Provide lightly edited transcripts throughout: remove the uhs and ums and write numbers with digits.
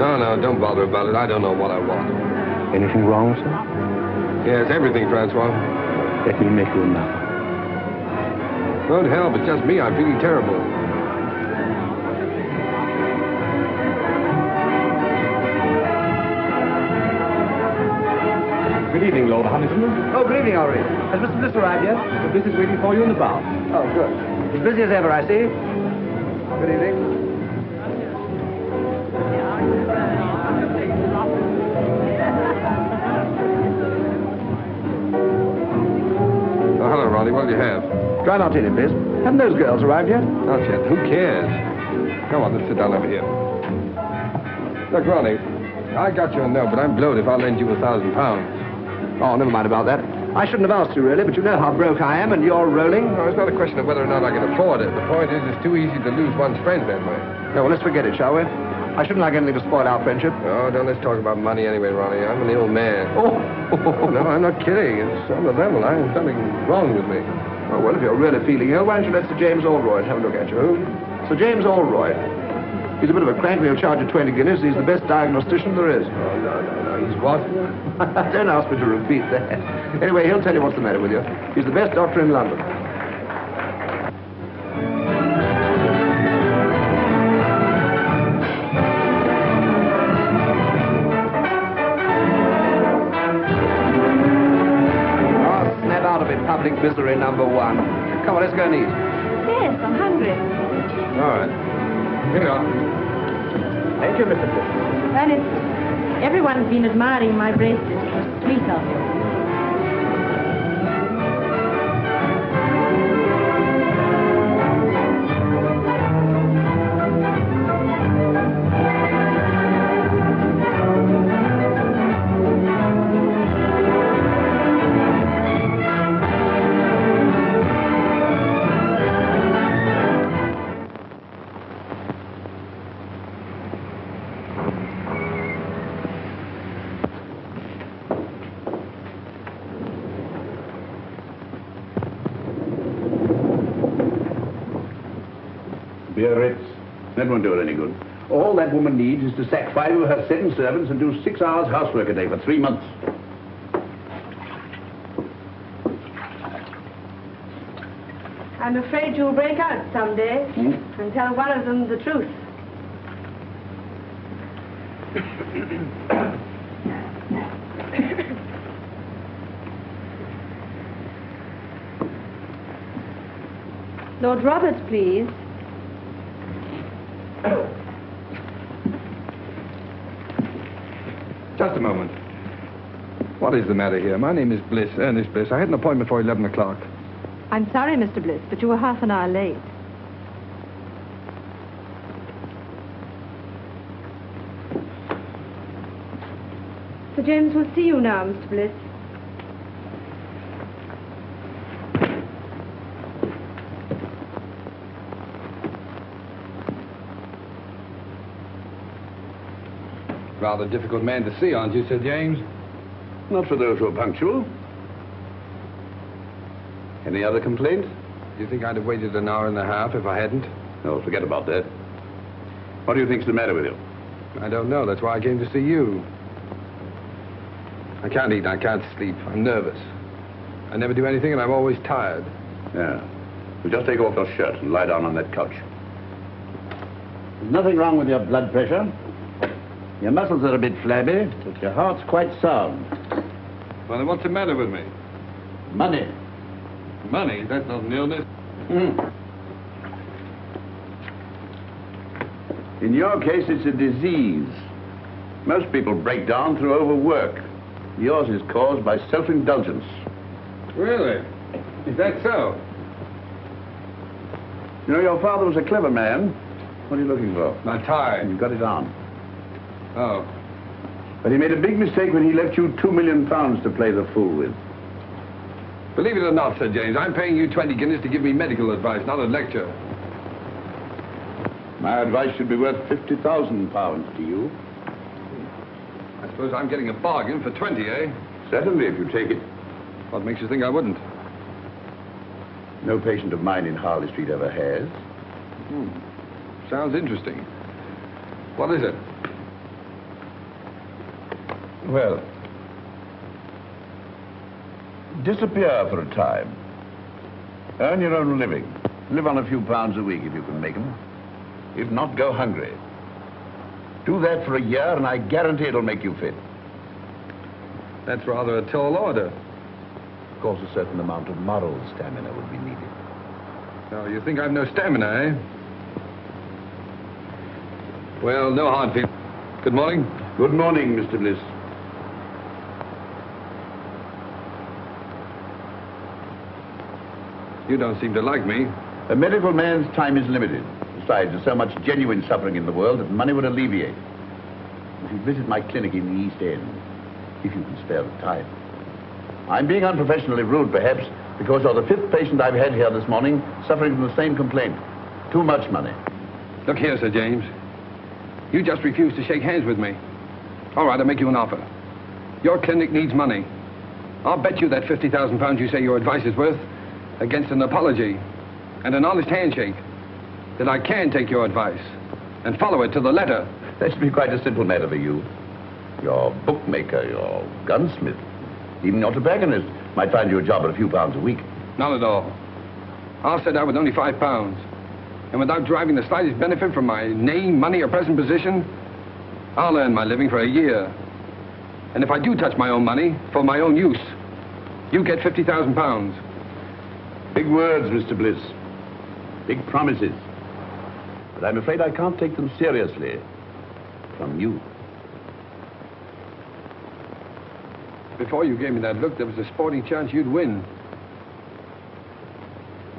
No, no, don't bother about it. I don't know what I want. Anything wrong, sir? Yes, everything, Francois. Let me make you another. Good help, it's just me. I'm feeling terrible. Good evening, Lord Huntington. Oh, good evening, Henri. Has Mr. Bliss arrived yet? Mr. Bliss is waiting for you in the bar. Oh, good. As busy as ever, I see. Good evening. Oh, hello, Ronnie. What'll you have? Dry martini, please. Haven't those girls arrived yet? Not yet. Who cares? Come on, let's sit down over here. Look, Ronnie, I got your note, but I'm blowed if I'll lend you £1,000. Oh, never mind about that. I shouldn't have asked you, really, but you know how broke I am, and you're rolling. No, it's not a question of whether or not I can afford it. The point is, it's too easy to lose one's friends that way. No, well, let's forget it, shall we? I shouldn't like anything to spoil our friendship. Oh, don't let's talk about money anyway, Ronnie. I'm an ill man. Oh, No, I'm not kidding. It's on the level. There's something wrong with me. Oh, well, if you're really feeling ill, why don't you let Sir James Allroyd have a look at you? Who? Sir James Allroyd. He's a bit of a crank, but he'll charge you 20 guineas. He's the best diagnostician there is. Oh, no. He's what? Don't ask me to repeat that. Anyway, he'll tell you what's the matter with you. He's the best doctor in London. Oh, snap out of it, public misery number one. Come on, let's go and eat. Yes, I'm hungry. All right. Here you are. Thank you, Mr. Bliss. Well, everyone's been admiring my bracelet. It's sweet of you. Garrett, that won't do her any good. All that woman needs is to sack 5 of her 7 servants and do 6 hours housework a day for 3 months. I'm afraid you'll break out someday and tell one of them the truth. Lord Roberts, please. Just a moment. What is the matter here? My name is Bliss, Ernest Bliss. I had an appointment for 11 o'clock. I'm sorry, Mr. Bliss, but you were half an hour late. Sir James will see you now, Mr. Bliss. Rather difficult man to see, aren't you, Sir James? Not for those who are punctual. Any other complaints? Do you think I'd have waited an hour and a half if I hadn't? No, forget about that. What do you think's the matter with you? I don't know. That's why I came to see you. I can't eat. I can't sleep. I'm nervous. I never do anything, and I'm always tired. Yeah. Well, just take off your shirt and lie down on that couch. There's nothing wrong with your blood pressure. Your muscles are a bit flabby, but your heart's quite sound. Well, then what's the matter with me? Money. Money? That's not an illness. In your case, it's a disease. Most people break down through overwork. Yours is caused by self-indulgence. Really? Is that so? You know, your father was a clever man. What are you looking for? My tie. You got it on. Oh. But he made a big mistake when he left you £2 million to play the fool with. Believe it or not, Sir James, I'm paying you 20 guineas to give me medical advice, not a lecture. My advice should be worth £50,000 to you. I suppose I'm getting a bargain for 20, eh? Certainly, if you take it. What makes you think I wouldn't? No patient of mine in Harley Street ever has. Sounds interesting. What is it? Well, disappear for a time. Earn your own living. Live on a few pounds a week if you can make them. If not, go hungry. Do that for a year and I guarantee it'll make you fit. That's rather a tall order. Of course, a certain amount of moral stamina would be needed. So you think I've no stamina, eh? Well, no hard feelings. Good morning. Good morning, Mr. Bliss. You don't seem to like me. A medical man's time is limited. Besides, there's so much genuine suffering in the world that money would alleviate. If you visit my clinic in the East End, if you can spare the time. I'm being unprofessionally rude, perhaps, because you're the fifth patient I've had here this morning suffering from the same complaint. Too much money. Look here, Sir James. You just refused to shake hands with me. All right, I'll make you an offer. Your clinic needs money. I'll bet you that 50,000 pounds you say your advice is worth against an apology and an honest handshake that I can take your advice and follow it to the letter. That should be quite a simple matter for you. Your bookmaker, your gunsmith, even your tobacconist might find you a job at a few pounds a week. Not at all. I'll set out with only £5. And without deriving the slightest benefit from my name, money, or present position, I'll earn my living for a year. And if I do touch my own money for my own use, you get £50,000. Big words, Mr. Bliss. Big promises. But I'm afraid I can't take them seriously. From you. Before you gave me that look, there was a sporting chance you'd win.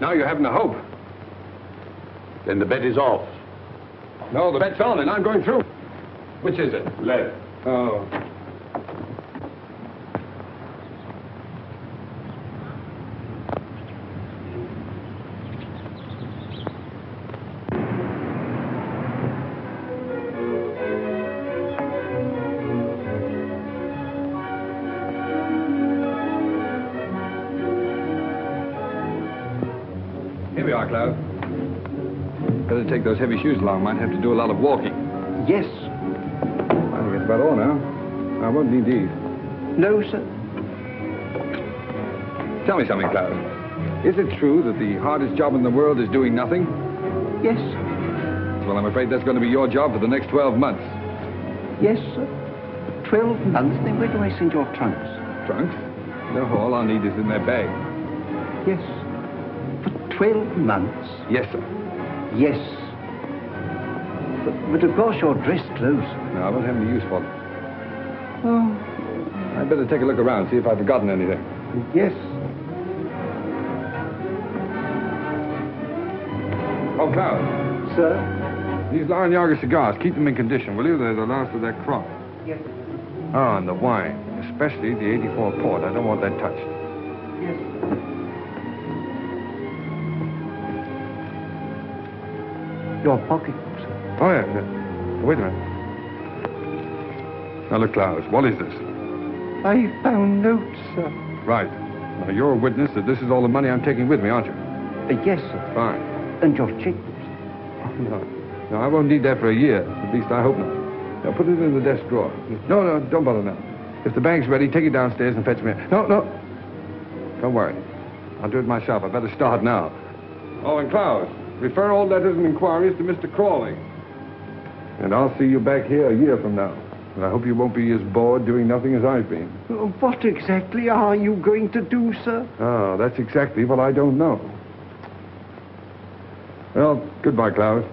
Now you're having a hope. Then the bet is off. No, the bet's on, and I'm going through. Which is it? Left. Oh. Here we are, Cloud. Better take those heavy shoes along. Might have to do a lot of walking. Yes. I think that's about all now. I won't need these. No, sir. Tell me something, Cloud. Is it true that the hardest job in the world is doing nothing? Yes. Well, I'm afraid that's going to be your job for the next 12 months. Yes, sir. 12 months? Then where do I send your trunks? Trunks? No, all I'll need is in their bag. Yes. For 12 months? Yes, sir. Yes. But of course you're dressed clothes. No, I won't have any use for them. Oh. I'd better take a look around, see if I've forgotten anything. Yes. Oh, Cloud. Sir? These Lion Yager cigars, keep them in condition, will you? They're the last of that crop. Yes. Oh, and the wine, especially the 84 port. I don't want that touched. Yes. Your pocketbook, sir. Oh, yeah. Wait a minute. Now, look, Cloud, what is this? I found notes, sir. Right. Now, you're a witness that this is all the money I'm taking with me, aren't you? Yes, sir. Fine. And your checkbooks. No. No, I won't need that for a year. At least I hope not. Now, put it in the desk drawer. No, don't bother now. If the bank's ready, take it downstairs and fetch me. No. Don't worry. I'll do it myself. I better start now. Oh, and Cloud, refer all letters and inquiries to Mr. Crawley. And I'll see you back here a year from now. And I hope you won't be as bored doing nothing as I've been. What exactly are you going to do, sir? Oh, that's exactly what I don't know. Well, goodbye, Cloud.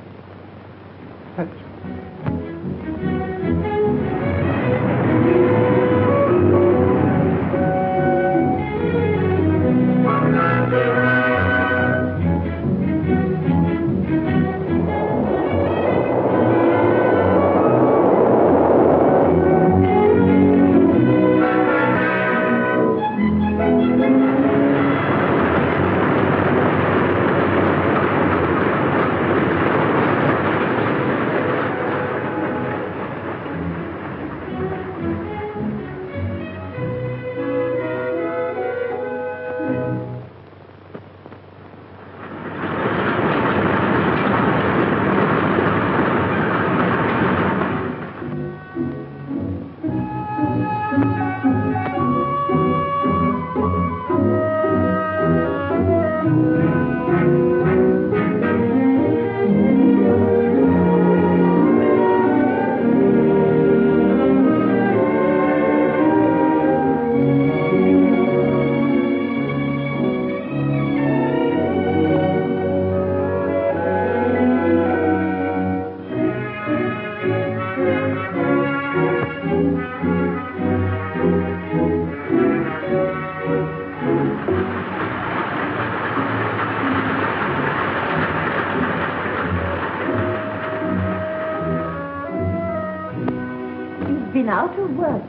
been out of work,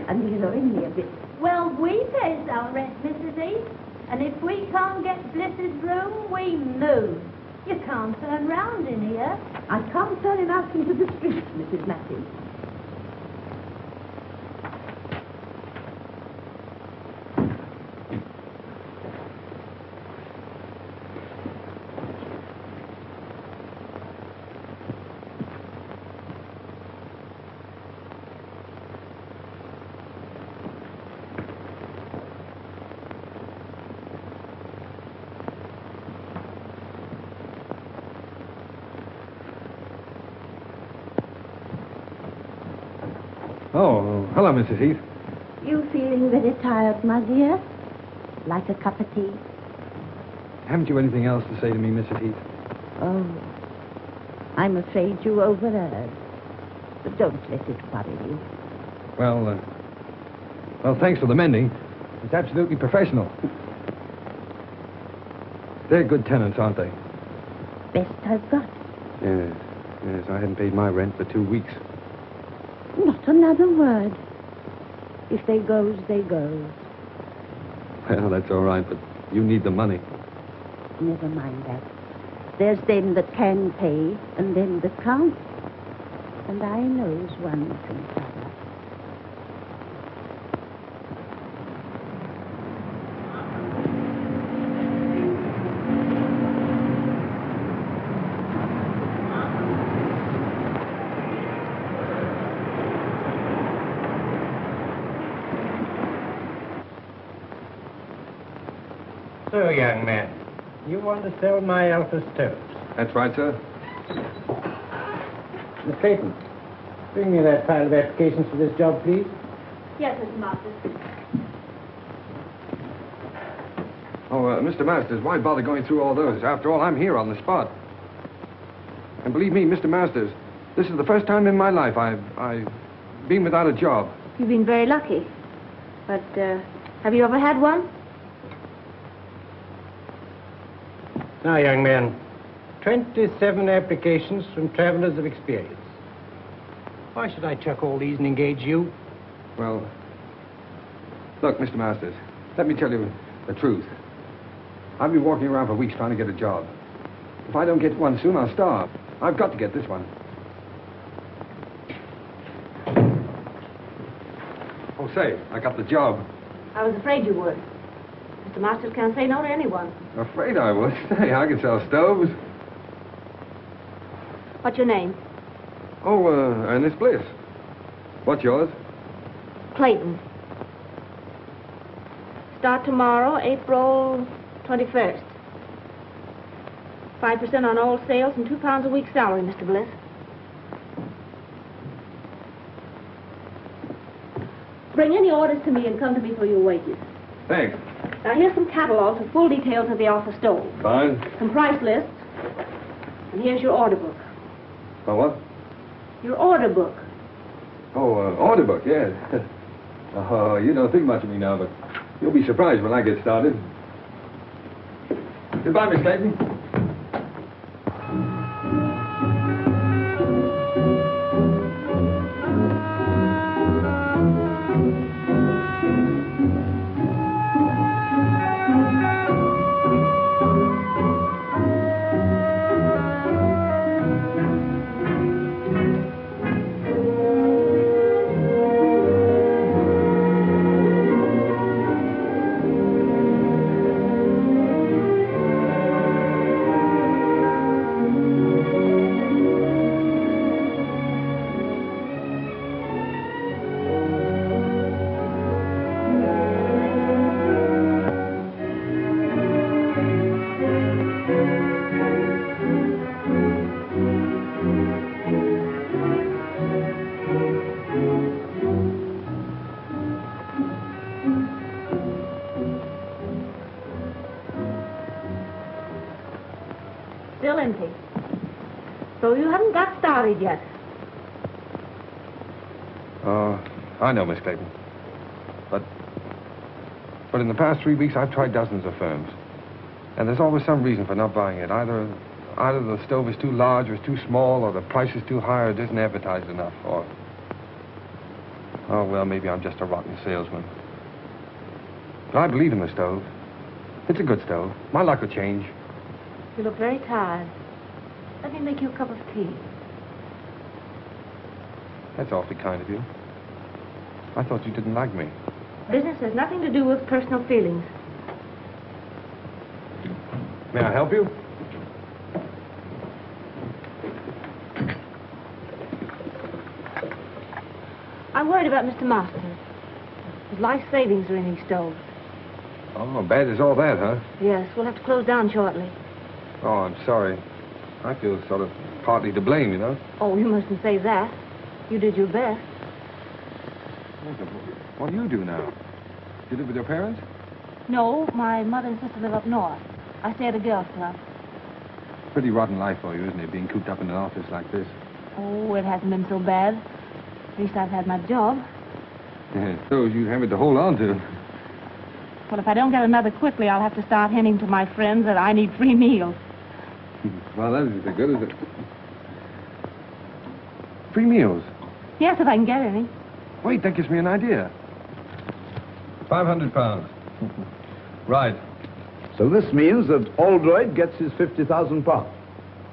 and he's owing me a bit. Well, we pays our rent, Mrs. Heath. And if we can't get Bliss's room, we move. You can't turn round in here. I can't turn him out into the street, Mrs. Matthews. Oh, hello, Mrs. Heath. You feeling very tired, my dear? Like a cup of tea? Haven't you anything else to say to me, Mrs. Heath? Oh, I'm afraid you overheard. But don't let it worry you. Well, thanks for the mending. It's absolutely professional. They're good tenants, aren't they? Best I've got. Yes, I hadn't paid my rent for 2 weeks. Not another word. If they goes, they goes. Well, that's all right, but you need the money. Never mind that. There's them that can pay and them that can't. And I knows one from t'other. So, young man, you want to sell my Alpha stoves? That's right, sir. Miss Clayton, bring me that pile of applications for this job, please. Yes, Mr. Masters. Oh, Mr. Masters, why bother going through all those? After all, I'm here on the spot. And believe me, Mr. Masters, this is the first time in my life I've been without a job. You've been very lucky. But, have you ever had one? Now, young man, 27 applications from travelers of experience. Why should I chuck all these and engage you? Well, look, Mr. Masters, let me tell you the truth. I've been walking around for weeks trying to get a job. If I don't get one soon, I'll starve. I've got to get this one. Oh, say, I got the job. I was afraid you would. Mr. Masters can't say no to anyone. Afraid I would. Say, I can sell stoves. What's your name? Oh, Ernest Bliss. What's yours? Clayton. Start tomorrow, April 21st. 5% on all sales and £2 a week salary, Mr. Bliss. Bring any orders to me and come to me for your wages. Thanks. Now, here's some catalogs with full details of the Alpha stove. Fine. Some price lists. And here's your order book. Oh, what? Your order book. Oh, order book, yes. Oh, you don't think much of me now, but you'll be surprised when I get started. Goodbye, Miss Clayton. Still empty. So you haven't got started yet. I know, Miss Clayton. But in the past 3 weeks, I've tried dozens of firms. And there's always some reason for not buying it. Either the stove is too large or it's too small, or the price is too high or it isn't advertised enough, or... Oh, well, maybe I'm just a rotten salesman. But I believe in the stove. It's a good stove. My luck will change. You look very tired. Let me make you a cup of tea. That's awfully kind of you. I thought you didn't like me. Business has nothing to do with personal feelings. May I help you? I'm worried about Mr. Masters. His life savings are in these stoves. Oh, bad as all that, huh? Yes, we'll have to close down shortly. Oh, I'm sorry. I feel sort of partly to blame, you know. Oh, you mustn't say that. You did your best. What do you do now? You live with your parents? No, my mother and sister live up north. I stay at a girls' club. Pretty rotten life for you, isn't it, being cooped up in an office like this? Oh, it hasn't been so bad. At least I've had my job. Those you have it to hold on to. Well, if I don't get another quickly, I'll have to start hinting to my friends that I need free meals. Well, that isn't so good, is it? Free meals? Yes, if I can get any. Wait, that gives me an idea. 500 pounds. Right. So this means that Oldroyd gets his 50,000 pounds.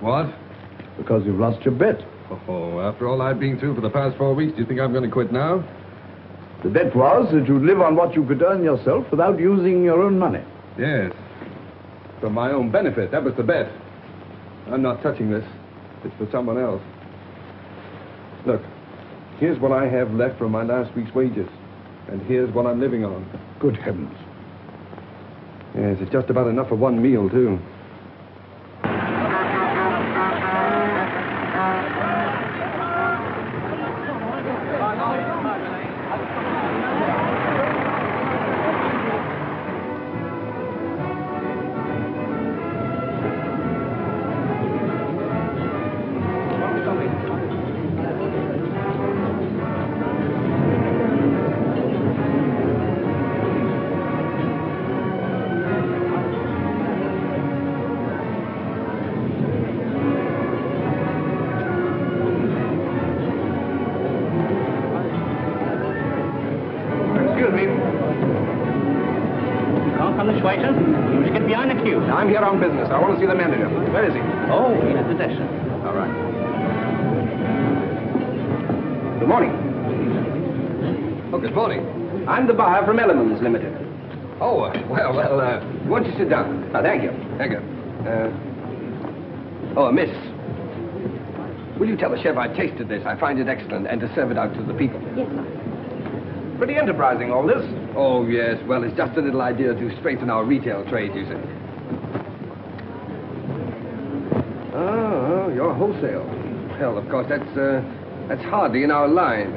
What? Because you've lost your bet. Oh, after all I've been through for the past 4 weeks, do you think I'm going to quit now? The bet was that you'd live on what you could earn yourself without using your own money. Yes. For my own benefit. That was the bet. I'm not touching this. It's for someone else. Look, here's what I have left from my last week's wages. And here's what I'm living on. Good heavens. Yes, it's just about enough for one meal, too. I'm here on business. I want to see the manager. Where is he? Oh, he's at the desk, sir. All right. Good morning. Oh, good morning. I'm the buyer from Elements Limited. Oh, well, why don't you sit down? Thank you. Thank you. Miss. Will you tell the chef I tasted this? I find it excellent, and to serve it out to the people. Yes, sir. Pretty enterprising, all this. Oh, yes. Well, it's just a little idea to strengthen our retail trade, you see. Oh, you're wholesale. Well, of course, that's hardly in our line.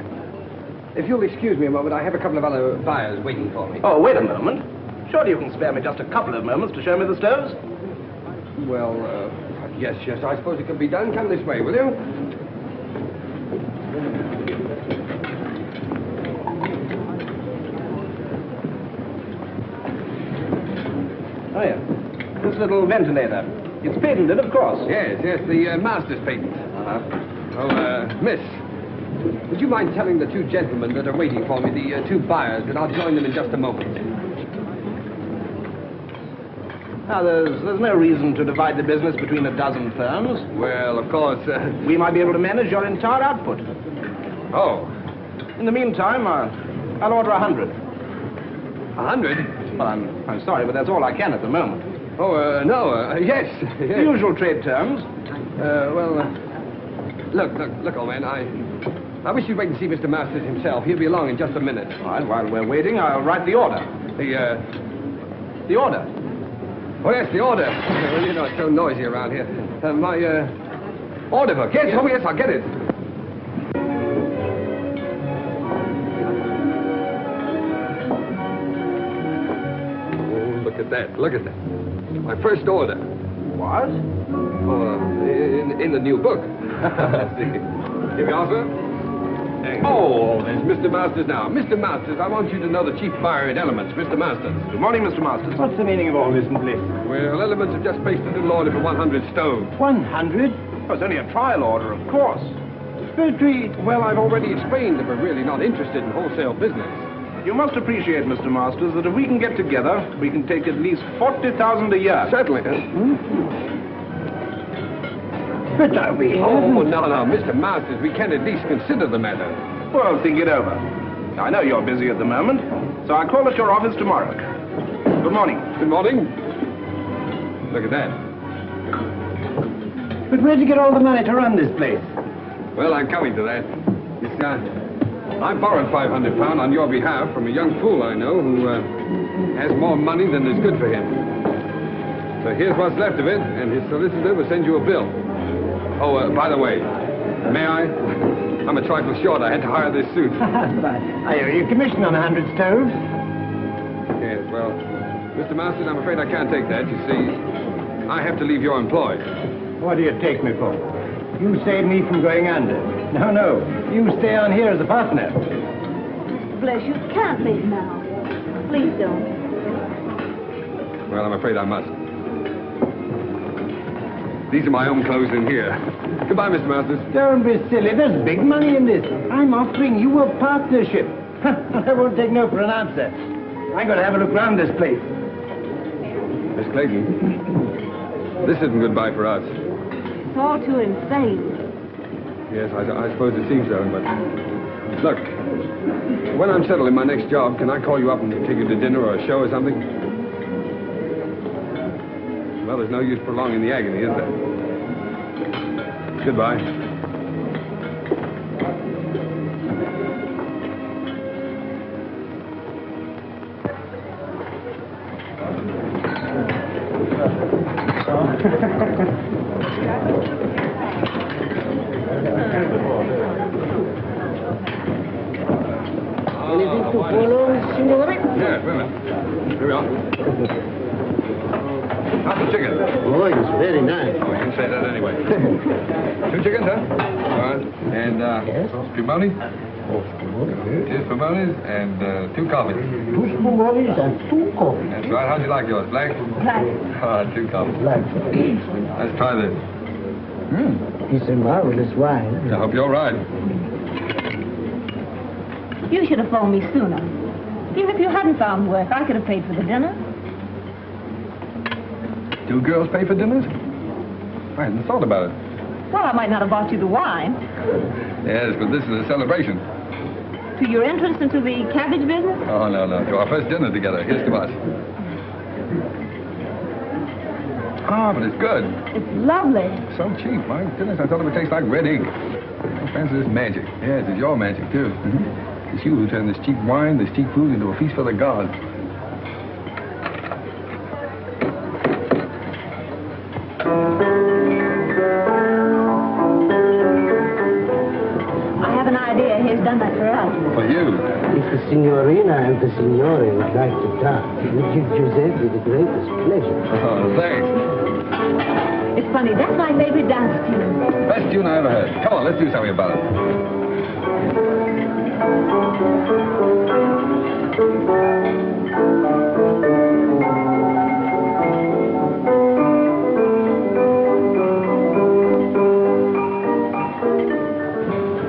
If you'll excuse me a moment, I have a couple of other buyers waiting for me. Oh, wait a moment. Surely you can spare me just a couple of moments to show me the stoves? Well, yes, I suppose it can be done. Come this way, will you? Oh, yeah. This little ventilator. It's patented, of course. Yes, the master's patent. Miss, would you mind telling the two gentlemen that are waiting for me, the two buyers, that I'll join them in just a moment? Now, there's no reason to divide the business between a dozen firms. Well, of course, We might be able to manage your entire output. Oh. In the meantime, I'll order 100. 100? Well, I'm sorry, but that's all I can at the moment. Oh, no, yes. The usual trade terms. Look, old man, I wish you'd wait and see Mr. Masters himself. He'll be along in just a minute. All right, while we're waiting, I'll write the order. The order? Oh, yes, the order. Well, you know, it's so noisy around here. My order book. Yes, oh, yes, I'll get it. Oh, look at that. My first order. What? Oh, in the new book. Here we are, sir. Oh, there's Mr. Masters now. Mr. Masters, I want you to know the chief buyer in Elements, Mr. Masters. Good morning, Mr. Masters. What's the meaning of all this, Bliss? Well, Elements have just placed a little order for 100 stoves. 100? Oh, it's only a trial order, of course. Filtry. Well, I've already explained that we're really not interested in wholesale business. You must appreciate, Mr. Masters, that if we can get together, we can take at least 40,000 a year. Certainly. But are we? Oh, no, Mr. Masters, we can at least consider the matter. Well, think it over. I know you're busy at the moment, so I'll call at your office tomorrow. Good morning. Good morning. Look at that. But where'd you get all the money to run this place? Well, I'm coming to that. I borrowed £500 on your behalf from a young fool I know who has more money than is good for him. So here's what's left of it, and his solicitor will send you a bill. Oh, by the way, may I? I'm a trifle short. I had to hire this suit. I owe you commission on 100 stoves. Yes, well, Mr. Masters, I'm afraid I can't take that. You see, I have to leave your employ. What do you take me for? You saved me from going under. No. You stay on here as a partner. Bless you, can't leave now. Please don't. Well, I'm afraid I must. These are my own clothes in here. Goodbye, Mr. Masters. Don't be silly. There's big money in this. I'm offering you a partnership. I won't take no for an answer. I'm going to have a look round this place. Miss Clayton, this isn't goodbye for us. It's all too insane. Yes, I suppose it seems so, but... Look, when I'm settled in my next job, can I call you up and take you to dinner or a show or something? Well, there's no use prolonging the agony, is there? Goodbye. Anything to follow, signore? Yeah, wait a minute. Here we are. How's the chicken? Oh, it's very nice. Oh, you can say that anyway. 2 chickens, huh? All right. And, spumoni? Two spumonis and 2 coffees. 2 spumonis and 2 coffees. That's right. How'd you like yours? Black? Black. 2 coffees. Black. Let's try this. It's a marvelous wine. I hope you're right. You should have phoned me sooner. Even if you hadn't found work, I could have paid for the dinner. 2 girls pay for dinners? I hadn't thought about it. Well, I might not have bought you the wine. Yes, but this is a celebration. To your entrance into the cabbage business? Oh, no. To our first dinner together. Here's to us. Ah, but it's good. It's lovely. So cheap. My goodness, I thought it would taste like red ink. I fancy this magic. Yes, it's your magic, too. It's you who turned this cheap wine, this cheap food into a feast for the gods. I have an idea. He's done that for us. For you. If the signorina and the signore would like to dance, it would give Giuseppe the greatest pleasure. Oh, thanks. It's funny. That's my favorite dance tune. Best tune I ever heard. Come on, let's do something about it.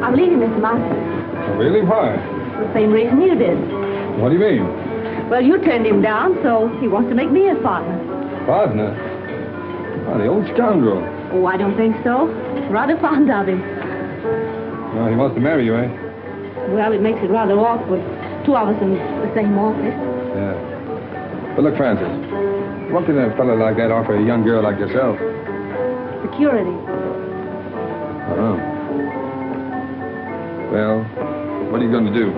I'm leaving Mr. Masters. Really? Why? The same reason you did. What do you mean? Well, you turned him down, so he wants to make me his partner. Partner? Oh, the old scoundrel. Oh, I don't think so. Rather fond of him. Well, he wants to marry you, eh? Well, it makes it rather awkward. 2 of us in the same office. Yeah. But look, Francis, what can a fellow like that offer a young girl like yourself? Security. Oh. Well, what are you going to do?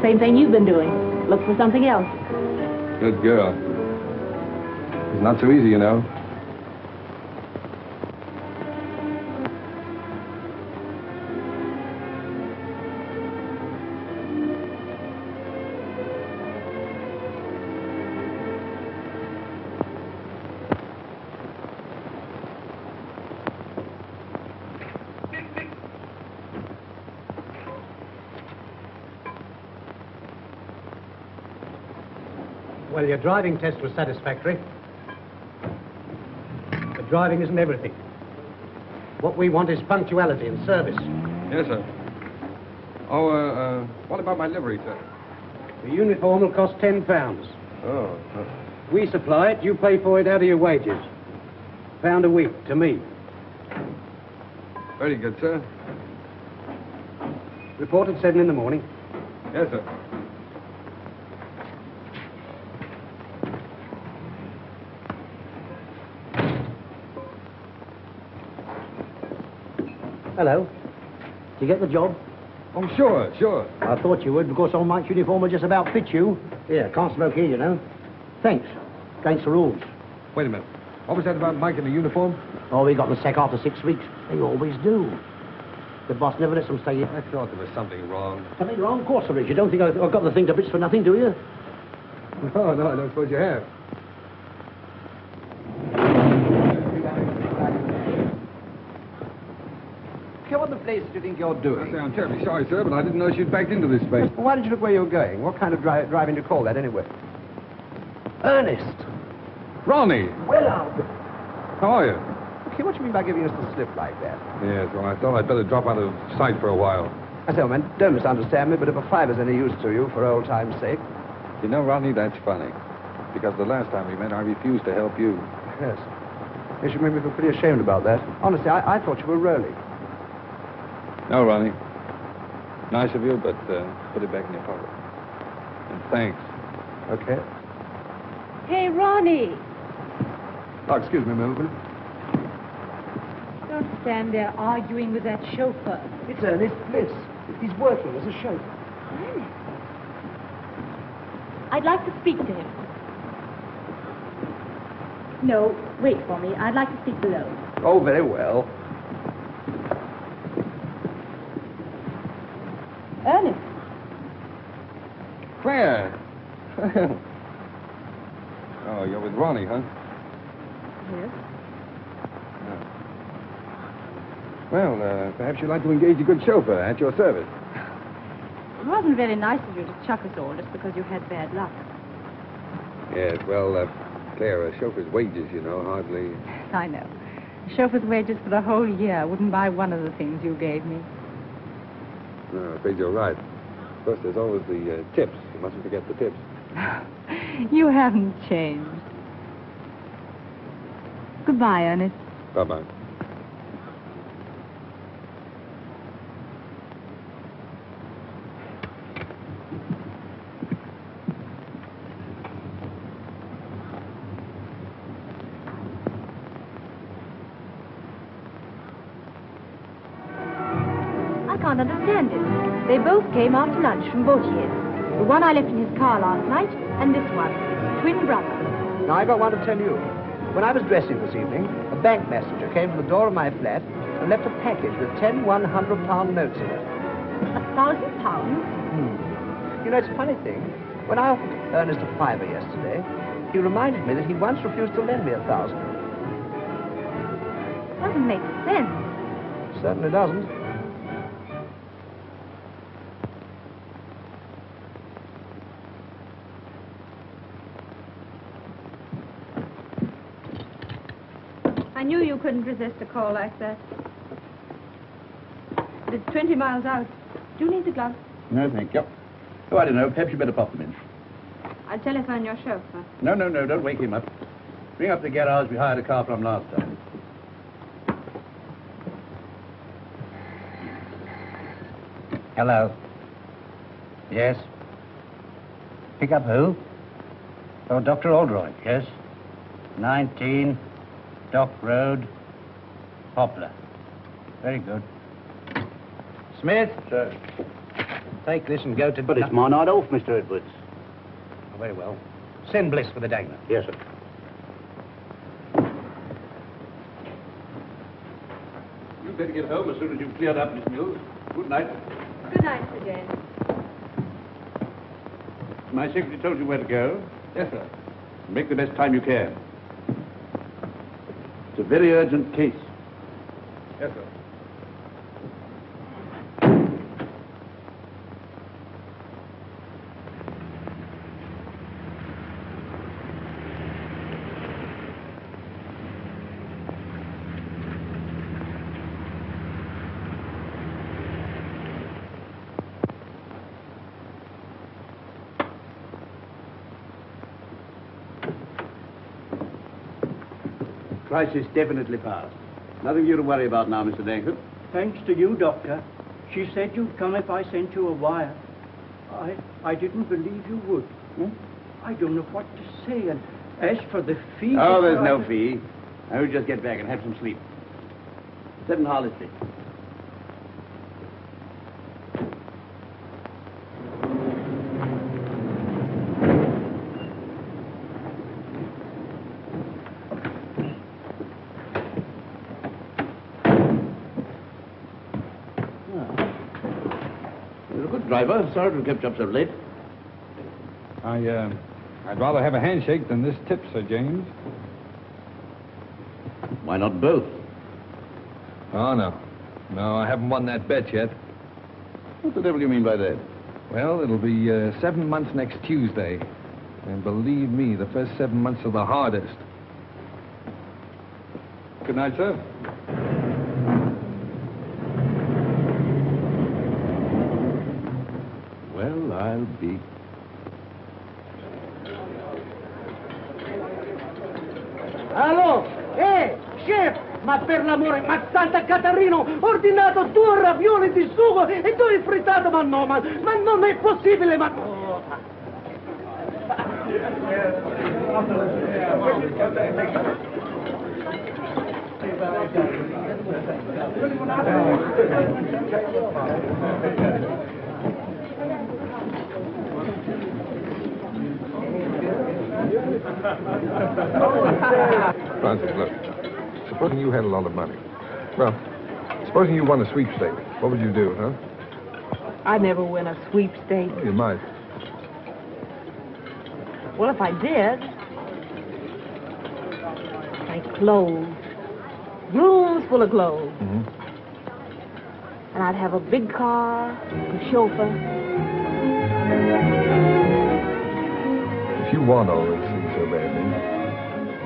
Same thing you've been doing. Look for something else. Good girl. It's not so easy, you know. Well, your driving test was satisfactory. But driving isn't everything. What we want is punctuality and service. Yes, sir. Oh, what about my livery, sir? The uniform will cost £10. Oh, We supply it, you pay for it out of your wages. £1 a week to me. very good, sir. Report at 7 in the morning. Yes, sir. Hello. Did you get the job? Oh, sure, sure. I thought you would, because old Mike's uniform would just about fit you. Yeah, can't smoke here, you know. Thanks. Against the rules. Wait a minute. What was that about Mike in the uniform? Oh, we got the sack after 6 weeks. They always do. The boss never lets them stay here. I thought there was something wrong. Something wrong? Of course there is. You don't think I've got the thing to bits for nothing, do you? No, I don't suppose you have. What the place do you think you're doing? I say, I'm terribly sorry, sir, but I didn't know she'd backed into this space. Well, why did you look where you were going? What kind of driving do you call that, anyway? Ernest. Ronnie, Well, Alfred. how are you? Okay, what do you mean by giving us the slip like that? Yes, well, I thought I'd better drop out of sight for a while. I say, man, don't misunderstand me, but if a fiver's any use to you, for old time's sake. You know, Ronnie, that's funny. Because the last time we met, I refused to help you. Yes. Yes, you made me feel pretty ashamed about that. Honestly, I thought you were rolling. No, Ronnie. Nice of you, but put it back in your pocket. And thanks. Okay. Hey, Ronnie. Oh, excuse me, Milton. Don't stand there arguing with that chauffeur. It's Ernest Bliss. He's working as a chauffeur. Ernest. I'd like to speak to him. No, wait for me. I'd like to speak below. Oh, very well. Ernest. Claire. Oh, you're with Ronnie, huh? Yes. Well, perhaps you'd like to engage a good chauffeur at your service. It wasn't very nice of you to chuck us all just because you had bad luck. Yes, well, Claire, a chauffeur's wages, you know, hardly... I know. A chauffeur's wages for the whole year wouldn't buy one of the things you gave me. No, I'm afraid you're right. Of course, there's always the tips. You mustn't forget the tips. You haven't changed. Goodbye, Ernest. Bye-bye. I can't understand it. They both came after lunch from Vautier's. The one I left in his car last night, and this one, twin brother. Now, I've got one to tell you. When I was dressing this evening, a bank messenger came to the door of my flat and left a package with 10 100-pound notes in it. £1,000? You know, it's a funny thing. When I offered Ernest a fiver yesterday, he reminded me that he once refused to lend me 1,000. Doesn't make sense. Certainly doesn't. I knew you couldn't resist a call like that. But it's 20 miles out. Do you need the gloves? No, thank you. Oh, I don't know. Perhaps you better pop them in. I'll telephone your chauffeur. No, don't wake him up. Bring up the garage we hired a car from last time. Hello. Yes? Pick up who? Oh, Dr. Oldroyd, yes? 19 Dock Road, Poplar. Very good. Smith? Sir. Take this and go to... But it's my night off, Mr. Edwards. Oh, very well. Send Bliss for the dangler. Yes, sir. You'd better get home as soon as you've cleared up, Miss Mills. Good night. Good night, Sir James. My secretary told you where to go. Yes, sir. Make the best time you can. It's a very urgent case. Yes, sir. crisis definitely passed. Nothing for you to worry about now, Mr. Dankard. Thanks to you, Doctor. She said you'd come if I sent you a wire. I didn't believe you would. I don't know what to say, and as for the fee... Oh, there's no fee. I will just get back and have some sleep. 7 Harley-Street. You're a good driver. Sorry to have kept you up so late. I'd rather have a handshake than this tip, Sir James. Why not both? Oh, no. No, I haven't won that bet yet. What the devil do you mean by that? Well, it'll be 7 months next Tuesday. And believe me, the first 7 months are the hardest. Good night, sir. Well, I'll be... Allo! Chef! Ma per l'amore, ma Santa Catarino, ho ordinato 2 ravioli di sugo e 2 frittato, ma no, ma non è possibile, ma... Francis, look. Supposing you had a lot of money. Well, supposing you won a sweepstake, what would you do, huh? I'd never win a sweepstake. You might. Well, if I did, my clothes. Rooms full of clothes. Mm-hmm. And I'd have a big car, a chauffeur. If you want all those things so badly,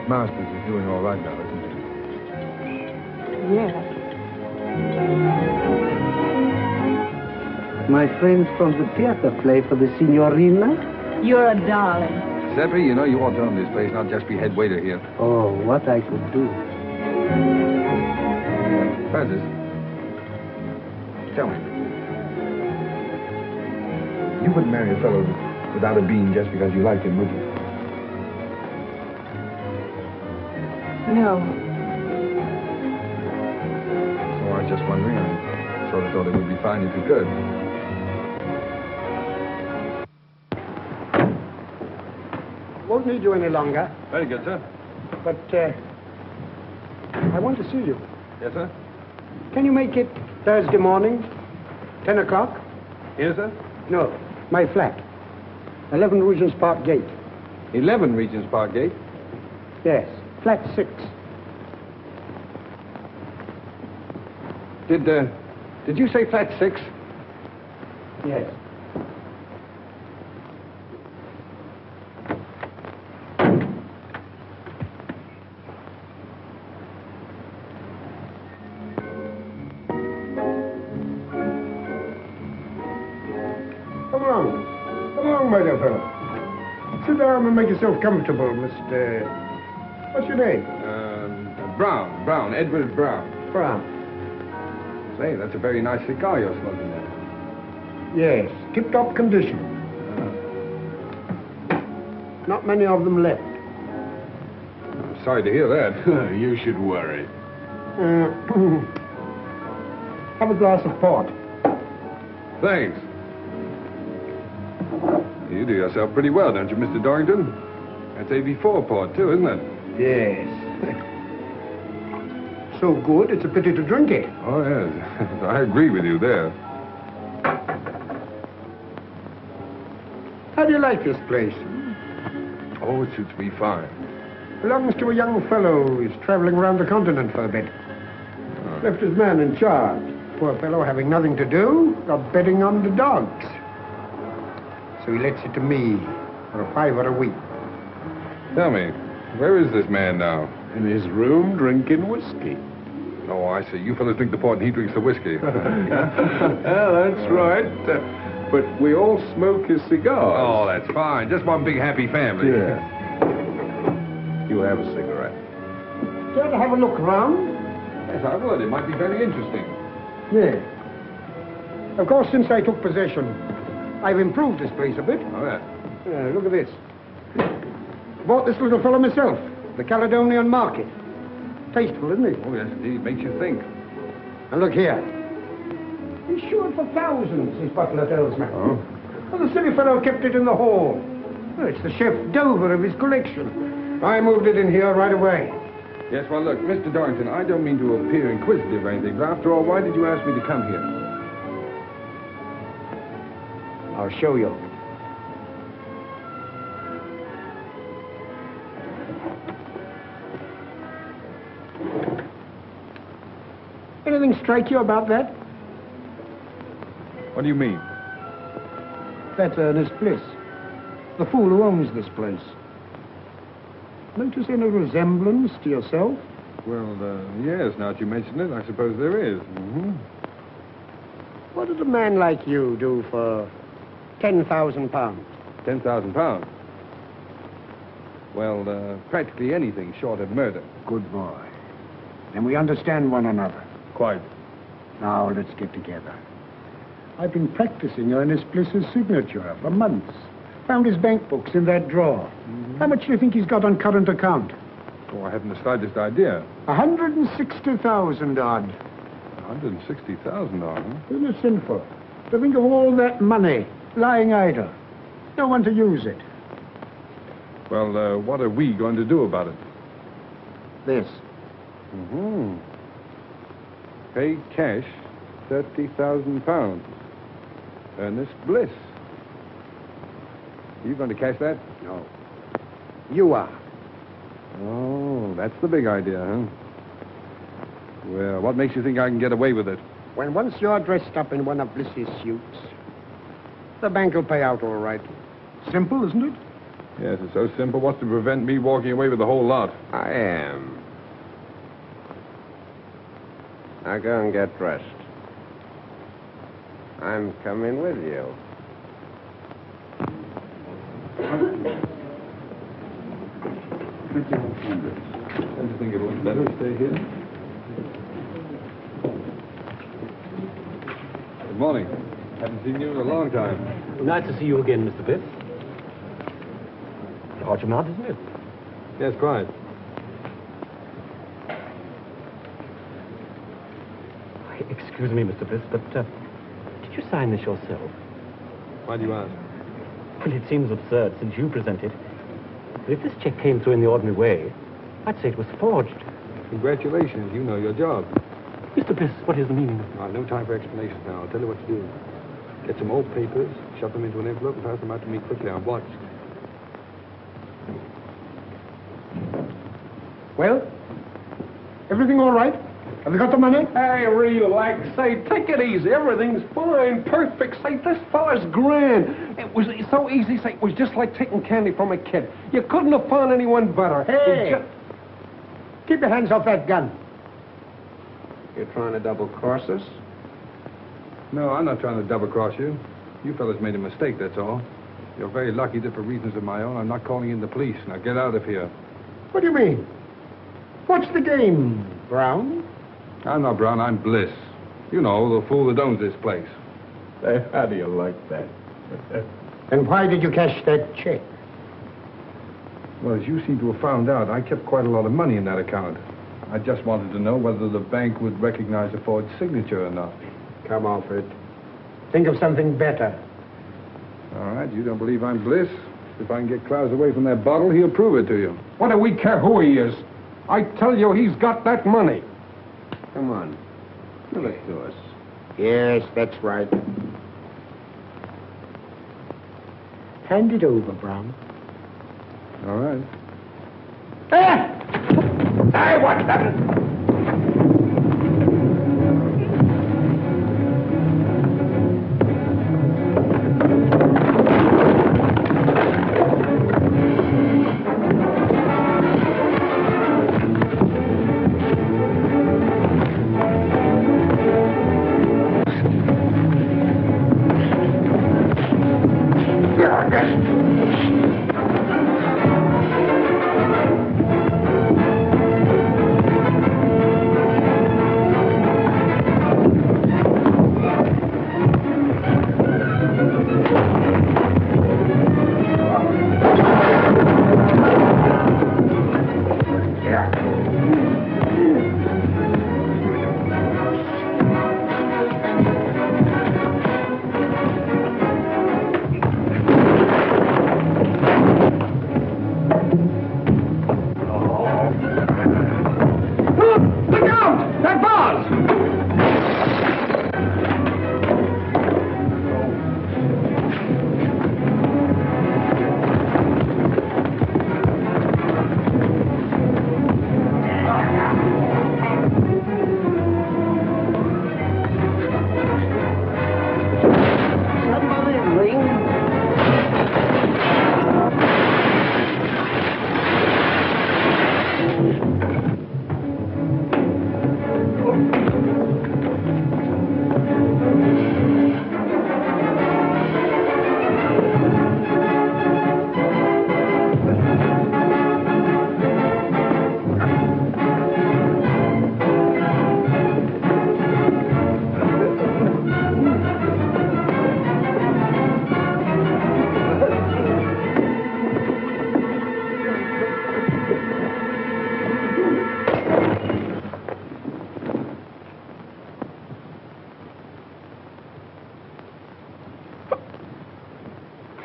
Masters is doing all right now, isn't he? Yes. My friends from the theater play for the signorina? You're a darling. Seppi, you know you ought to own this place, not just be head waiter here. Oh, what I could do. Francis, tell me. You wouldn't marry a fellow without a bean just because you liked him, would you? No. So I was just wondering. I sort of thought it would be fine if you could. Won't need you any longer. Very good, sir. But, I want to see you. Yes, sir? Can you make it Thursday morning, 10 o'clock? Here, sir? No, my flat. 11 Regent's Park Gate. 11 Regent's Park Gate? Yes, flat 6. Did you say flat 6? Yes. Come along, my dear fellow. Sit down and make yourself comfortable, Mr... What's your name? Brown, Edward Brown. Brown. Say, that's a very nice cigar you're smoking there. Yes, tip-top condition. Not many of them left. I'm sorry to hear that. You should worry. Have a glass of port. Thanks. You do yourself pretty well, don't you, Mr. Dorrington? That's AB4 port, too, isn't it? Yes. So good, it's a pity to drink it. Oh, yes. I agree with you there. How do you like this place? Oh, it suits me fine. Belongs to a young fellow who's traveling around the continent for a bit. Left his man in charge. Poor fellow having nothing to do, got betting on the dogs. So he lets it to me for a $5 a week. Tell me, where is this man now? In his room, drinking whiskey. Oh, I see. You fellas drink the port and he drinks the whiskey. That's right. But we all smoke his cigars. Oh, that's fine. Just one big happy family. Yeah. You have a cigarette. Care to have a look round? Yes, I would. It might be very interesting. Yeah. Of course, since I took possession, I've improved this place a bit. Oh, yeah. Look at this. Bought this little fellow myself, the Caledonian Market. Tasteful, isn't it? Oh, yes, indeed. Makes you think. And look here. Insured for thousands, his butler tells me. Oh? Well, the silly fellow kept it in the hall. Well, it's the chef d'oeuvre of his collection. I moved it in here right away. Yes, well, look, Mr. Dorrington, I don't mean to appear inquisitive or anything, but after all, why did you ask me to come here? I'll show you. Anything strike you about that? What do you mean? That's Ernest Bliss, the fool who owns this place. Notice any resemblance to yourself? Well, yes, now that you mention it, I suppose there is. Mm-hmm. What did a man like you do for £10,000? £10,000? Well, practically anything short of murder. Good boy. Then we understand one another. Quite. Now, let's get together. I've been practicing Ernest Bliss's signature for months. Found his bank books in that drawer. Mm-hmm. How much do you think he's got on current account? Oh, I haven't the slightest idea. 160,000 odd. 160,000 odd, huh? Isn't it sinful to think of all that money lying idle? No one to use it. Well, what are we going to do about it? This. Mm-hmm. Pay cash £30,000. Ernest Bliss. You going to cash that? No. You are. Oh, that's the big idea, huh? Well, what makes you think I can get away with it? When once you're dressed up in one of Bliss's suits, the bank will pay out all right. Simple, isn't it? Yes, it's so simple. What's to prevent me walking away with the whole lot? I am. Now go and get dressed. I'm coming with you. Don't you think it would better stay here? Good morning. Haven't seen you in a long time. Nice to see you again, Mr. Biff. Large amount, isn't it? Yes, quite. Excuse me, Mr. Biff, but did you sign this yourself? Why do you ask? Well, it seems absurd since you present it. But if this check came through in the ordinary way, I'd say it was forged. Congratulations. You know your job. Mr. Biff, what is the meaning of... I have no time for explanations now. I'll tell you what to do. Get some old papers, shove them into an envelope, and pass them out to me quickly. I'm watched. Well, everything all right? Have you got the money? Hey, relax. Say, take it easy. Everything's fine, perfect. Say, this fella's grand. It was so easy. Say, it was just like taking candy from a kid. You couldn't have found anyone better. Hey! Keep your hands off that gun. You're trying to double-cross us? No, I'm not trying to double-cross you. You fellas made a mistake, that's all. You're very lucky that for reasons of my own, I'm not calling in the police. Now get out of here. What do you mean? What's the game, Brown? I'm not Brown, I'm Bliss. You know, the fool that owns this place. Hey, how do you like that? And why did you cash that check? Well, as you seem to have found out, I kept quite a lot of money in that account. I just wanted to know whether the bank would recognize a forged signature or not. Come, Alfred. Think of something better. All right, you don't believe I'm Bliss? If I can get Klaus away from that bottle, he'll prove it to you. What do we care who he is? I tell you, he's got that money. Come on. Give it to us. Yes, that's right. Hand it over, Brown. All right. Hey, what's that?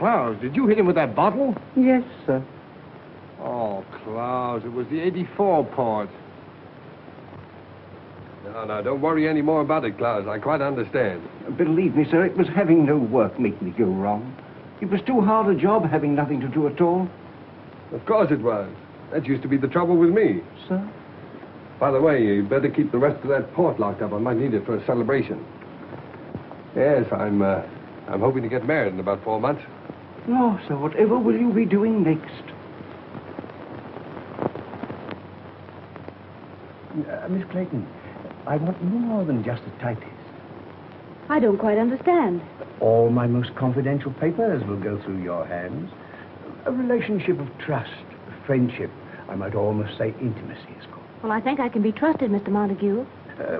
Klaus, did you hit him with that bottle? Yes, sir. Oh, Klaus, it was the 84 part. No, don't worry any more about it, Klaus. I quite understand. Believe me, sir, it was having no work make me go wrong. It was too hard a job having nothing to do at all. Of course it was. That used to be the trouble with me. Sir? By the way, you better keep the rest of that port locked up. I might need it for a celebration. Yes, I'm hoping to get married in about 4 months. No, sir, whatever will you be doing next? Miss Clayton, I want more than just a typist. I don't quite understand. All my most confidential papers will go through your hands. A relationship of trust, friendship, I might almost say intimacy is called. Well, I think I can be trusted, Mr. Montague.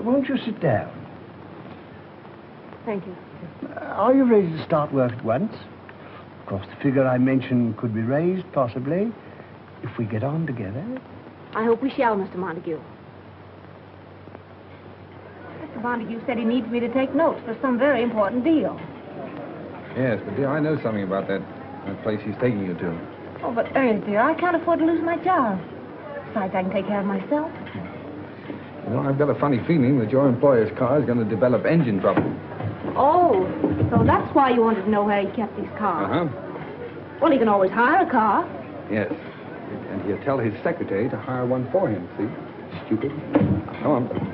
Won't you sit down? Thank you. Are you ready to start work at once? Of course, the figure I mentioned could be raised, possibly, if we get on together. I hope we shall, Mr. Montague. Mr. Montague said he needs me to take notes for some very important deal. Yes, but dear, I know something about that place he's taking you to. Oh, but Ernest, dear, I can't afford to lose my job. Besides, I can take care of myself. You know, I've got a funny feeling that your employer's car is going to develop engine trouble. Oh, so that's why you wanted to know where he kept his car. Uh-huh. Well, he can always hire a car. Yes. And he'll tell his secretary to hire one for him, see? Stupid. Come on.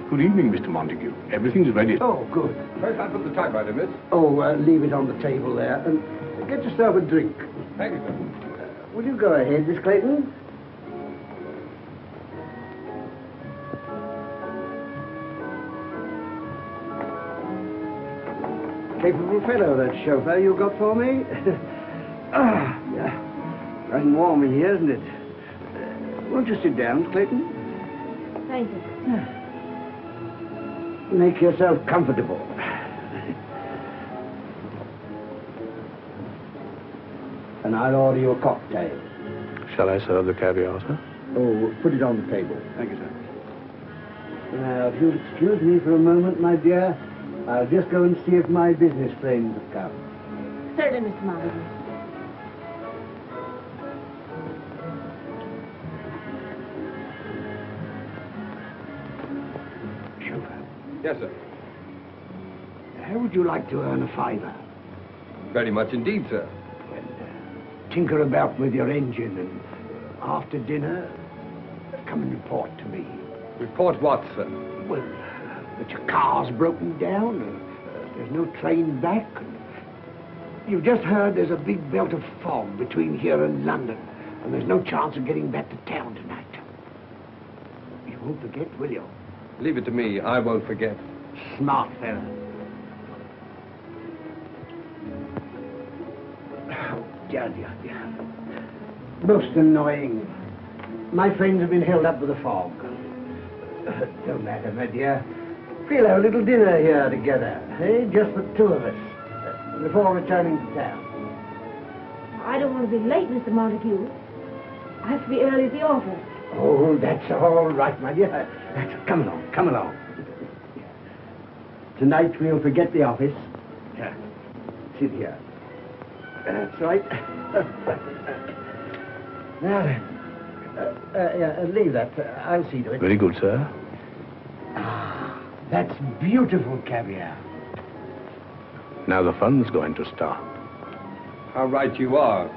Good evening, Mr. Montague. Everything's ready. Oh, good. First, I'll put the typewriter, miss. Oh, leave it on the table there. And get yourself a drink. Thank you, sir. Will you go ahead, Miss Clayton? Capable fellow, that chauffeur you got for me. Yeah. Nice and warm in here, isn't it? Won't you sit down, Clayton? Thank you. Make yourself comfortable. And I'll order you a cocktail. Shall I serve the caviar, sir? Oh, put it on the table. Thank you, sir. Now, if you'll excuse me for a moment, my dear, I'll just go and see if my business friends have come. Certainly, Mr. Montague. Yes, sir. How would you like to earn a fiver? Very much indeed, sir. Tinker about with your engine, and after dinner, come and report to me. Report what, sir? Well, that your car's broken down, and there's no train back. And you've just heard there's a big belt of fog between here and London, and there's no chance of getting back to town tonight. You won't forget, will you? Leave it to me. I won't forget. Smart fella. Oh, dear. Most annoying. My friends have been held up with the fog. Don't matter, my dear. We'll have a little dinner here together, eh? Just the two of us, before returning to town. I don't want to be late, Mr. Montague. I have to be early at the office. Oh, that's all right, my dear. Come along. Tonight we'll forget the office. Sit here. That's right. Now then, leave that. I'll see to it. Very good, sir. Ah, that's beautiful caviar. Now the fun's going to start. How right you are.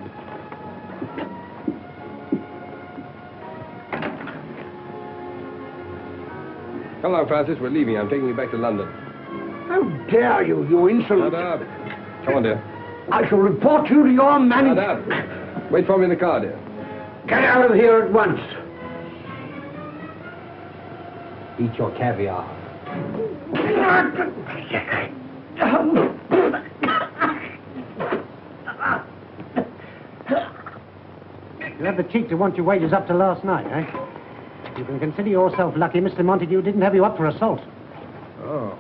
Come on, Francis. We're leaving. I'm taking you back to London. How dare you, you insolent... Shut up. Come on, dear. I shall report you to your manager. Shut up. Wait for me in the car, dear. Get out of here at once. Eat your caviar. You have the cheek to want your wages up to last night, eh? You can consider yourself lucky Mr. Montague didn't have you up for assault. Oh.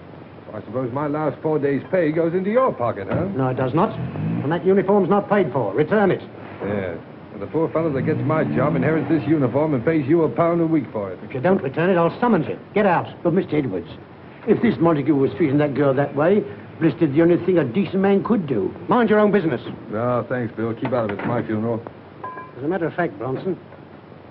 I suppose my last 4 days' pay goes into your pocket, huh? No, it does not. And that uniform's not paid for. Return it. Yeah. And the poor fellow that gets my job inherits this uniform and pays you £1 a week for it. If you don't return it, I'll summons you. Get out. But, Mr. Edwards, if this Montague was treating that girl that way, blistered the only thing a decent man could do. Mind your own business. No, thanks, Bill. Keep out of it. It's my funeral. As a matter of fact, Bronson,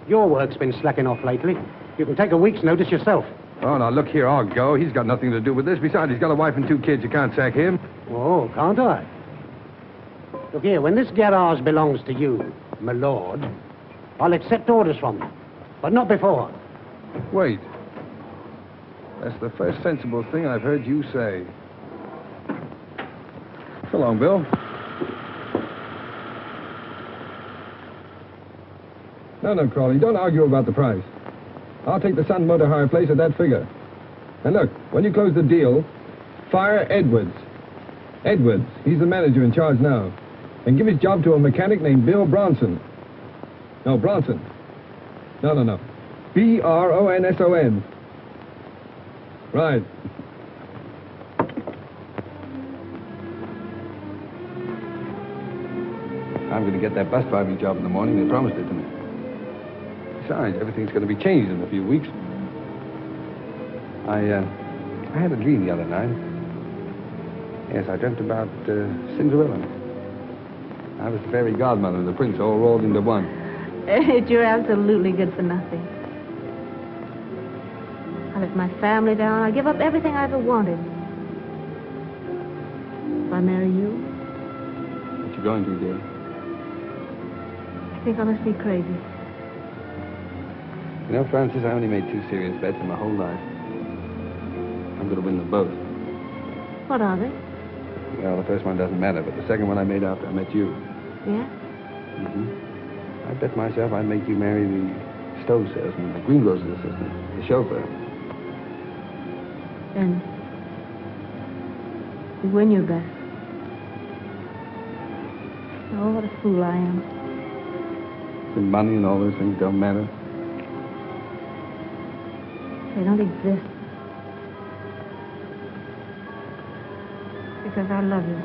your work's been slacking off lately. You can take a week's notice yourself. Oh, now, look here. I'll go. He's got nothing to do with this. Besides, he's got a wife and 2 kids. You can't sack him. Oh, can't I? Look here, when this garage belongs to you, my lord, I'll accept orders from you. But not before. Wait. That's the first sensible thing I've heard you say. So long, Bill. No, Crawley, don't argue about the price. I'll take the Sun Motor Hire place at that figure. And look, when you close the deal, fire Edwards. Edwards, he's the manager in charge now. And give his job to a mechanic named Bill Bronson. No, Bronson. No. B-R-O-N-S-O-N. Right. I'm going to get that bus driving job in the morning. They promised it to me. Besides, everything's going to be changed in a few weeks. I had a dream the other night. Yes, I dreamt about Cinderella. I was the fairy godmother and the prince all rolled into one. You're absolutely good for nothing. I let my family down. I give up everything I ever wanted. If I marry you, What you going to, dear? I think I must be crazy. You know, Francis, I only made 2 serious bets in my whole life. I'm going to win them both. What are they? Well, the first one doesn't matter, but the second one I made after I met you. Yeah? Mm-hmm. I bet myself I'd make you marry the stove salesman, the greengrocer's assistant, the chauffeur. Then you win your bet. Oh, what a fool I am. The money and all those things don't matter. They don't exist. Because I love you.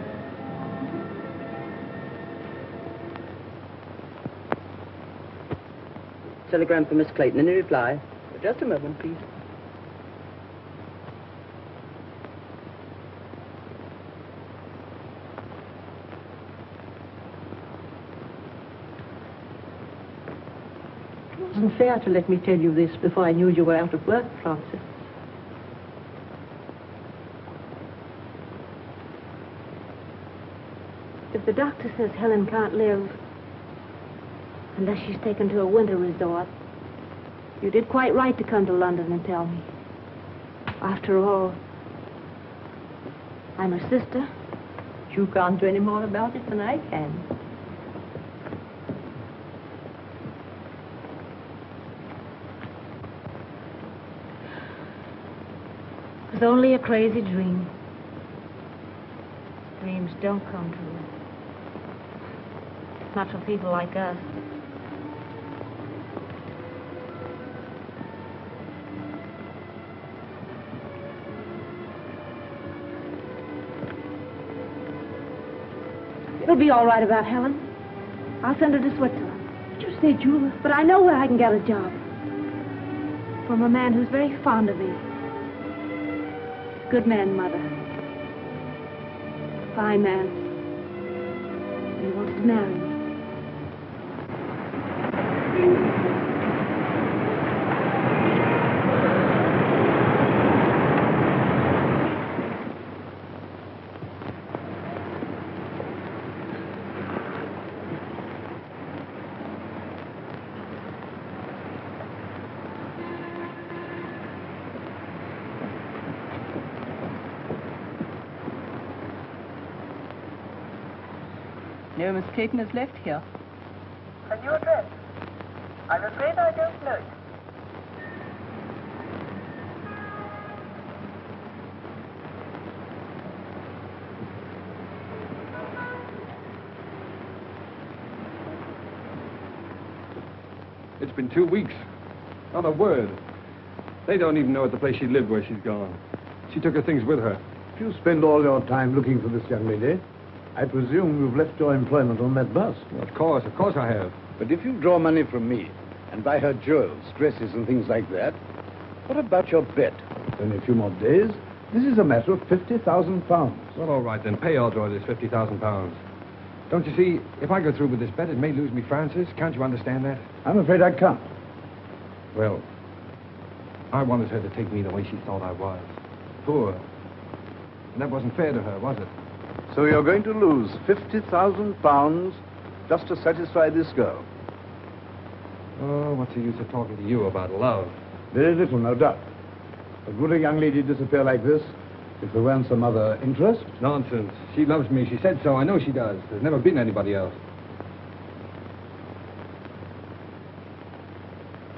Telegram for Miss Clayton. Any reply? Just a moment, please. It wasn't fair to let me tell you this before I knew you were out of work, Francis. If the doctor says Helen can't live unless she's taken to a winter resort, you did quite right to come to London and tell me. After all, I'm her sister. You can't do any more about it than I can. It was only a crazy dream. Dreams don't come true. Not for people like us. It'll be all right about Helen. I'll send her to Switzerland. But you said you were... But I know where I can get a job. From a man who's very fond of me. Good man, Mother. Fine man. He wants to marry me. No, Miss Clayton has left here. A new address? I'm afraid I don't know it. It's been 2 weeks. Not a word. They don't even know at the place she lived where she's gone. She took her things with her. If you spend all your time looking for this young lady, I presume you've left your employment on that bus. Well, of course I have. But if you draw money from me and buy her jewels, dresses, and things like that, what about your bet? Only a few more days. This is a matter of £50,000. Well, all right, then. Pay Otto this £50,000. Don't you see, if I go through with this bet, it may lose me Francis. Can't you understand that? I'm afraid I can't. Well, I wanted her to take me the way she thought I was. Poor. And that wasn't fair to her, was it? So you're going to lose £50,000 just to satisfy this girl? Oh, what's the use of talking to you about love? Very little, no doubt. But would a young lady disappear like this if there weren't some other interest? Nonsense. She loves me. She said so. I know she does. There's never been anybody else.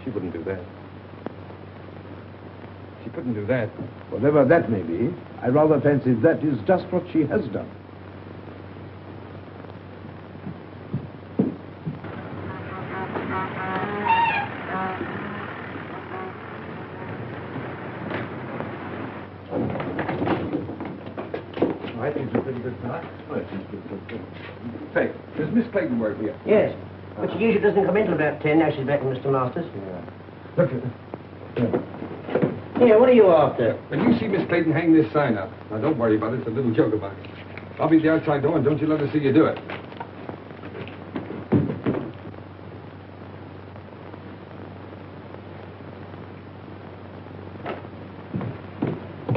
She wouldn't do that. She couldn't do that. Whatever that may be, I rather fancy that is just what she has done. I think it's a pretty good start. Say, does Miss Clayton work here? Yes, but she usually doesn't come in till about 10. Now she's back with Mr. Masters. Yeah. Look at her. Here, what are you after? When you see Miss Clayton hang this sign up, now don't worry about it. It's a little joke about it. I'll be at the outside door, and don't you let her see you do it.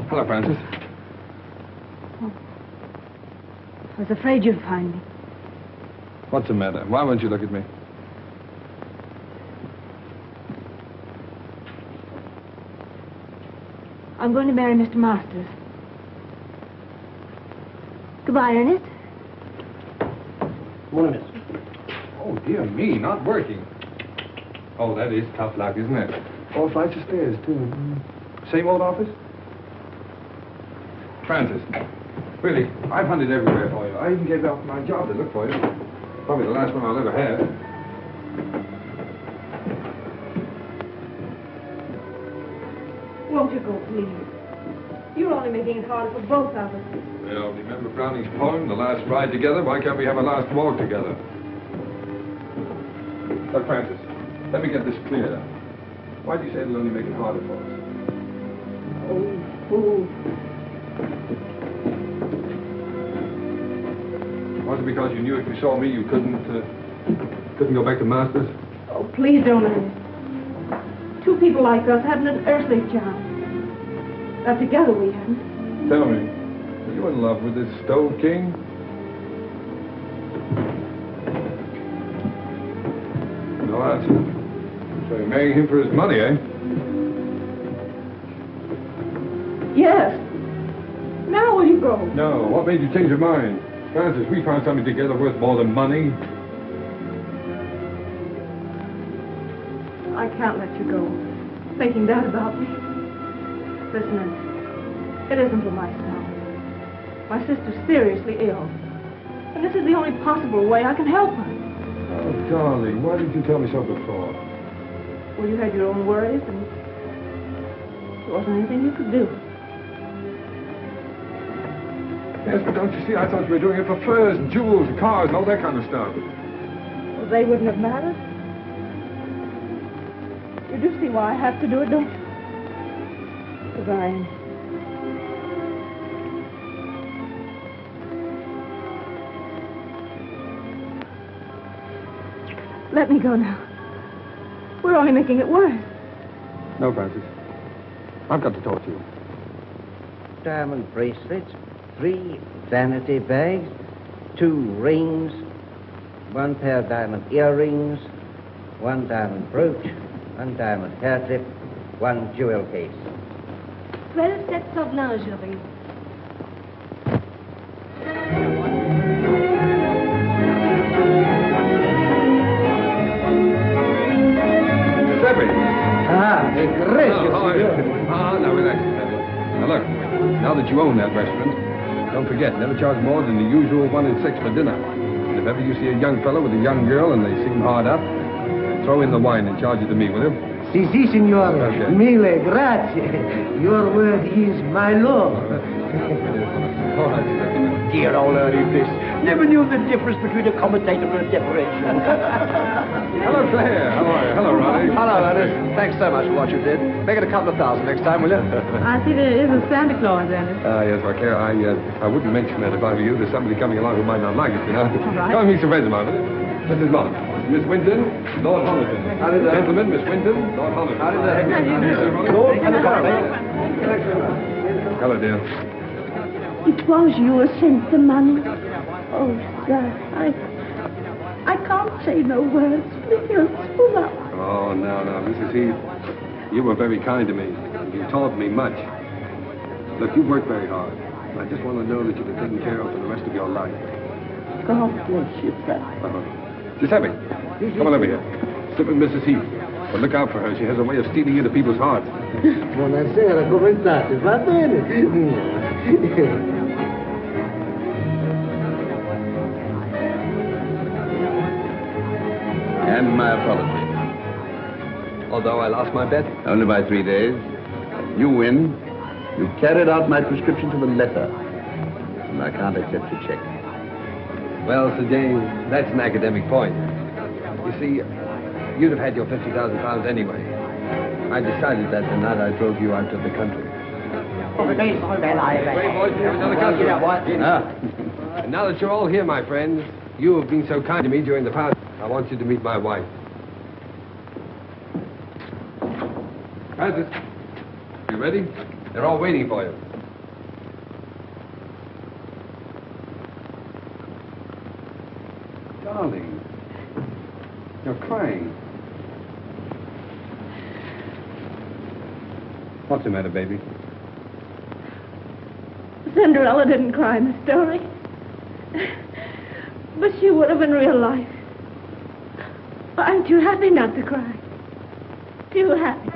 Hello, Francis. I was afraid you'd find me. What's the matter? Why won't you look at me? I'm going to marry Mr. Masters. Goodbye, Ernest. Morning, miss. Oh, dear me, not working. Oh, that is tough luck, isn't it? 4 flights of stairs, too. Same old office? Francis, really, I've hunted everywhere for you. I even gave up my job to look for you. Probably the last one I'll ever have. Won't you go, please? You're only making it harder for both of us. Well, remember Browning's poem, The Last Ride Together? Why can't we have a last walk together? Look, Francis, let me get this clear. Why do you say it'll only make it harder for us? Was it because you knew if you saw me you couldn't go back to Masters? Oh, please don't, Ernest. Two people like us haven't an earthly chance. Not together we haven't. Tell me, are you in love with this Stove King? No answer. So you're marrying him for his money, eh? Yes. Now will you go? No. What made you change your mind? Francis, we found something together worth more than money. I can't let you go. Thinking that about me. Listen, Ernest, it isn't for myself. My sister's seriously ill. And this is the only possible way I can help her. Oh, darling, why didn't you tell me so before? Well, you had your own worries, and there wasn't anything you could do. Yes, but don't you see, I thought you were doing it for furs and jewels and cars and all that kind of stuff. Well, they wouldn't have mattered. You do see why I have to do it, don't you? Goodbye, Ernest. Let me go now. We're only making it worse. No, Francis. I've got to talk to you. Diamond bracelets, 3 vanity bags, 2 rings, 1 pair of diamond earrings, 1 diamond brooch, 1 diamond hair clip, 1 jewel case. 12 sets of lingerie. Now relax, Pepe. Now look, now that you own that restaurant, don't forget, never charge more than the usual 1 and 6 for dinner. And if ever you see a young fellow with a young girl and they seem hard up, throw in the wine and charge it to me, will you? Si, signore. Mille grazie. Your word is my law. Dear old Ernie Bliss. Never knew the difference between a commentator and a decoration. Hello, Claire. How are you? Hello, Ronnie. Hello, Ernest. Thanks so much for what you did. Make it a couple of thousand next time, will you? I see there is a Santa Claus, Ernest. Yes, well, Claire, I wouldn't mention that if I were you. There's somebody coming along who might not like it, you know. All right. Come and meet some friends of mine, will you? Mrs. Mott, Miss Winton, Lord Homerton. Gentlemen, Miss Winton, Lord Homerton. Lord Hello, dear. It was you who sent the money. Oh, sir, I can't say no words. We feel so up. Oh, no, Mrs. Heath. You were very kind to me. You taught me much. Look, you worked very hard. I just want to know that you've been taken care of for the rest of your life. God bless you, sir. Giuseppe, come on over here. Sit with Mrs. Heath. But look out for her. She has a way of stealing into people's hearts. Buonasera, come state? Va bene? And my apology. Although I lost my bet. Only by 3 days. You win. You carried out my prescription to the letter. And I can't accept your check. Well, Sir James, that's an academic point. You see, you'd have had your £50,000 anyway. I decided that the night I drove you out of the country. Great boys, we have another customer. And now that you're all here, my friends, you have been so kind to me during the past. I want you to meet my wife. Francis, you ready? They're all waiting for you. Darling, you're crying. What's the matter, baby? Cinderella didn't cry in the story. But she would have in real life. I'm too happy not to cry. Too happy.